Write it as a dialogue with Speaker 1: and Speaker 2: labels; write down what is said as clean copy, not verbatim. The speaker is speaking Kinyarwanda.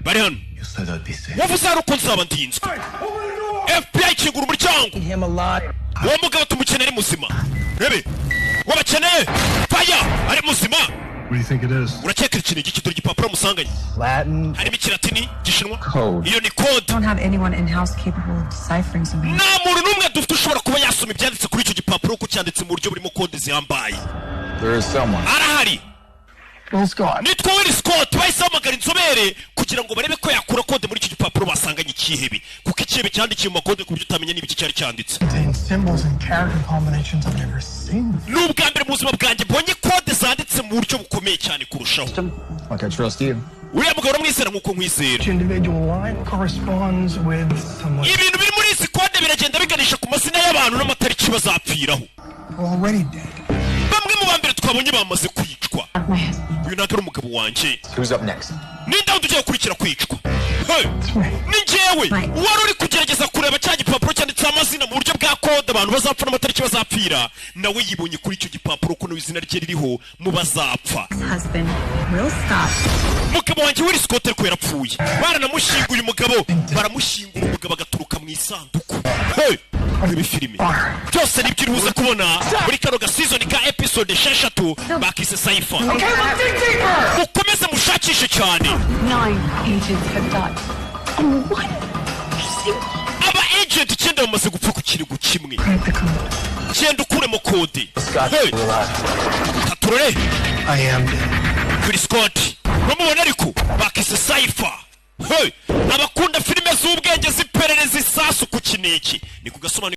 Speaker 1: bari hano wavuze hari uko nzaba ndinzwe FBI kingura umuryango uwo mugabo tumukeneye ari muzima rebe wabakeneye faya ari muzima urakeka ikintu gikidura igipapuro musanganye harimo ikilatini gishinwa iyo ni code nta muntu n'umwe dufite ushobora kuba yasoma ibyanditse kuri icyo gipapuro ko cyanditse mu buryo burimo code zihambaye arahari nitwa Will Scott bahise hamagara inzobere kugira ngo barebe ko yakura kode muri icyo gipapuro basanganye ikihebe kuko ikihebe cyandikiye mu makode ku buryo utamenya niba iki cyari cyanditse n'ubwa mbere mu buzima bwanjye mbonye kode zanditse mu buryo bukomeye cyane kurushaho uriya mugabo uramwizera nk'uko nkwizera ibintu biri muri izi kode biragenda biganisha ku mazina y'abantu n'amatariki bazapfiraho bamwe mu bambere twabonye bamaze kwicwa uyu ntabwo ari umugabo wanjye ninde wundi ugiye gukurikira kwicwa ni njyewe wari uri kugerageza kureba cya gipapuro cyanditseho amazina mu buryo bwa kode abantu bazapfa n'amatariki bazapfira nawe yibonye kuri icyo gipapuro ko izina rye ririho mu bazapfa umugabo wanjye Will Scott ariko yarapfuye baranamushyinguye umugabo baramushyingura umugabo agaturuka mu isanduku muri filime byose nibyo uribuze kubona muri kano gasizoni ka episode 6 bakise cypher mukomeze mushakishe cyane aba agent 9 bamaze gupfa ku kirigo kimwe genda ukuremo kode taturore Will Scott bamubona ariko bakise cypher abakunda filime z'ubwenge ziperereza isasu ku kiniki ni kugasobanura